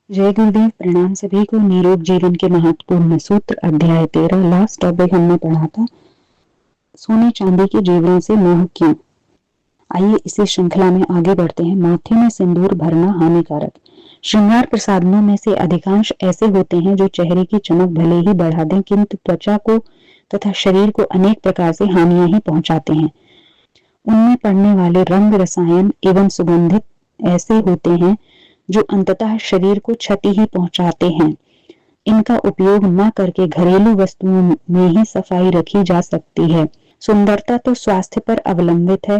जय गुरुदेव। प्रणाम सभी को। निरोग जीवन के महत्वपूर्ण सूत्र अध्याय 13। लास्ट टॉपिक हमने पढ़ा था सोने चांदी के जेवरों से मोह क्यों। आइए इसी श्रृंखला में आगे बढ़ते हैं। माथे में सिंदूर भरना हानिकारक। श्रृंगार प्रसाधनों में से अधिकांश ऐसे होते हैं जो चेहरे की चमक भले ही बढ़ा दें किंतु त्वचा को तथा शरीर को अनेक प्रकार से हानियां ही पहुंचाते हैं। उनमें पड़ने वाले रंग, रसायन एवं सुगंधित ऐसे होते हैं जो अंततः शरीर को क्षति ही पहुंचाते हैं। इनका उपयोग न करके घरेलू वस्तुओं में ही सफाई रखी जा सकती है। सुंदरता तो स्वास्थ्य पर अवलंबित है।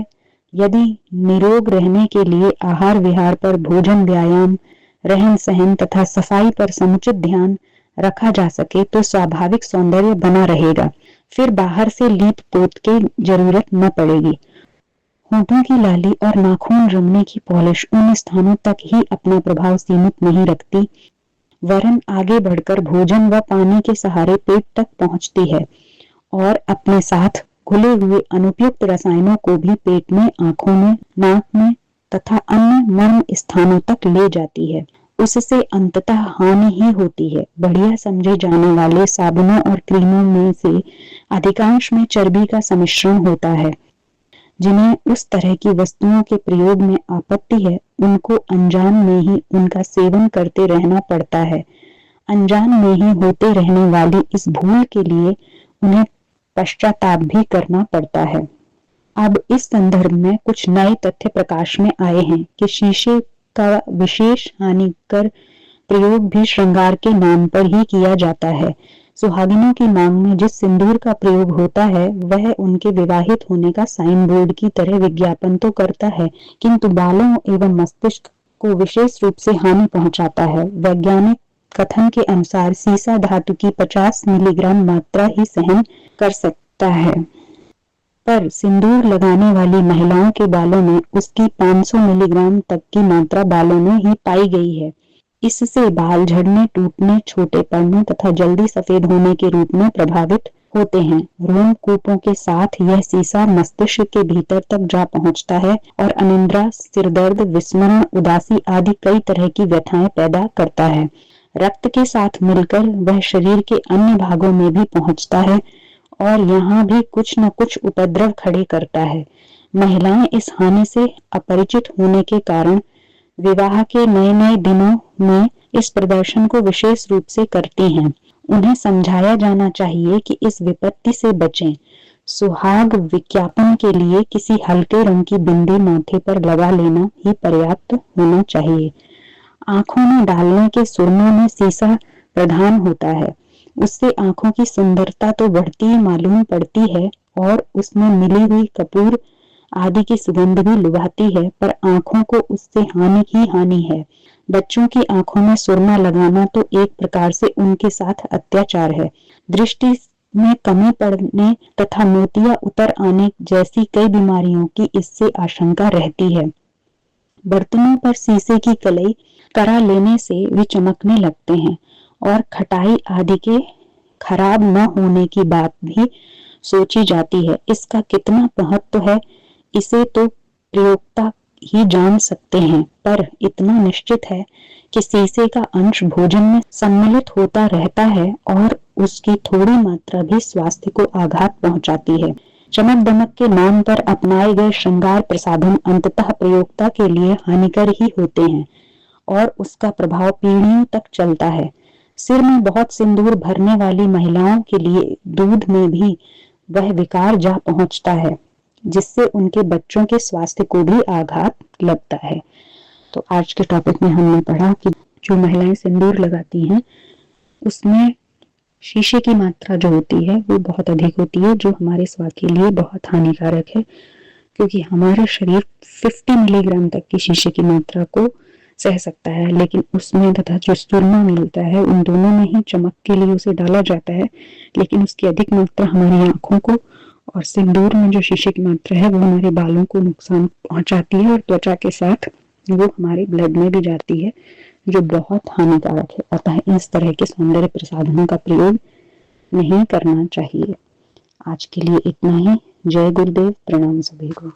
यदि निरोग रहने के लिए आहार विहार पर, भोजन, व्यायाम, रहन सहन तथा सफाई पर समुचित ध्यान रखा जा सके तो स्वाभाविक सौंदर्य बना रहेगा। फिर बाहर से लीप पोत के जरूरत न पड़ेगी। होठों की लाली और नाखून रंगने की पॉलिश उन स्थानों तक ही अपना प्रभाव सीमित नहीं रखती, वरन आगे बढ़कर भोजन व पानी के सहारे पेट तक पहुंचती है और अपने साथ घुले हुए अनुपयुक्त रसायनों को भी पेट में, आंखों में, नाक में तथा अन्य मर्म स्थानों तक ले जाती है। उससे अंततः हानि ही होती है। बढ़िया समझे जाने वाले साबुनों और क्रीमों में से अधिकांश में चर्बी का सम्मिश्रण होता है। जिन्हें उस तरह की वस्तुओं के प्रयोग में आपत्ति है, उनको अनजान में ही उनका सेवन करते रहना पड़ता है। अनजान में ही होते रहने वाली इस भूल के लिए उन्हें पश्चाताप भी करना पड़ता है। अब इस संदर्भ में कुछ नए तथ्य प्रकाश में आए हैं कि शीशे का विशेष हानिकर प्रयोग भी श्रृंगार के नाम पर ही किया जाता है। सुहागिनों की मांग में जिस सिंदूर का प्रयोग होता है वह उनके विवाहित होने का साइन बोर्ड की तरह विज्ञापन तो करता है, किंतु बालों एवं मस्तिष्क को विशेष रूप से हानि पहुंचाता है। वैज्ञानिक कथन के अनुसार सीसा धातु की 50 मिलीग्राम मात्रा ही सहन कर सकता है, पर सिंदूर लगाने वाली महिलाओं के बालों में उसकी 500 मिलीग्राम तक की मात्रा बालों में ही पाई गई है। इससे बाल झड़ने, टूटने, छोटे पड़ने तथा जल्दी सफेद होने के रूप में प्रभावित होते हैं। रोमकूपों के साथ यह सीसा मस्तिष्क के भीतर तक जा पहुंचता है और अनिद्रा, सिरदर्द, विस्मरण, उदासी आदि कई तरह की व्यथाएं पैदा करता है। रक्त के साथ मिलकर वह शरीर के अन्य भागों में भी पहुंचता है और यहाँ भी कुछ न कुछ उपद्रव खड़े करता है। महिलाएं इस हानि से अपरिचित होने के कारण विवाह के नए नए दिनों में इस प्रदर्शन को विशेष रूप से करती हैं। उन्हें समझाया जाना चाहिए कि इस विपत्ति से बचें। सुहाग विज्ञापन के लिए किसी हल्के रंग की बिंदी माथे पर लगा लेना ही पर्याप्त होना चाहिए। आंखों में डालने के सुरमों में सीसा प्रधान होता है। उससे आंखों की सुंदरता तो बढ़ती मालूम पड़ती है और उसमें मिली हुई कपूर आदि की सुगंध भी लुभाती है, पर आंखों को उससे हानि ही हानि है। बच्चों की आंखों में सुरमा लगाना तो एक प्रकार से उनके साथ अत्याचार है। दृष्टि में कमी पड़ने तथा मोतिया उतर आने जैसी कई बीमारियों की इससे आशंका रहती है। बर्तनों पर शीशे की कलई करा लेने से वे चमकने लगते हैं और खटाई आदि के खराब न होने की बात भी सोची जाती है। इसका कितना महत्व है इसे तो प्रयोक्ता ही जान सकते हैं, पर इतना निश्चित है कि शीशे का अंश भोजन में सम्मिलित होता रहता है और उसकी थोड़ी मात्रा भी स्वास्थ्य को आघात पहुंचाती है। चमक दमक के नाम पर अपनाए गए श्रृंगार प्रसाधन अंततः प्रयोक्ता के लिए हानिकर ही होते हैं और उसका प्रभाव पीढ़ियों तक चलता है। सिर में बहुत सिंदूर भरने वाली महिलाओं के लिए दूध में भी वह विकार जा पहुंचता है, जिससे उनके बच्चों के स्वास्थ्य को भी आघात लगता है। तो आज के टॉपिक में हमने पढ़ा कि जो महिलाएं सिंदूर लगाती हैं उसमें शीशे की मात्रा जो होती है वो बहुत अधिक होती है, जो हमारे स्वास्थ्य के लिए बहुत हानिकारक है, क्योंकि हमारा शरीर 50 मिलीग्राम तक की शीशे की मात्रा को सह सकता है, लेकिन उसमें तथा जो सुरमा मिलता है उन दोनों में ही चमक के लिए उसे डाला जाता है, लेकिन उसकी अधिक मात्रा हमारी आंखों को और सिंदूर में जो शीशे की मात्रा है वो हमारे बालों को नुकसान पहुंचाती है और त्वचा के साथ वो हमारे ब्लड में भी जाती है, जो बहुत हानिकारक है। अतः इस तरह के सौंदर्य प्रसाधनों का प्रयोग नहीं करना चाहिए। आज के लिए इतना ही। जय गुरुदेव। प्रणाम सभी को।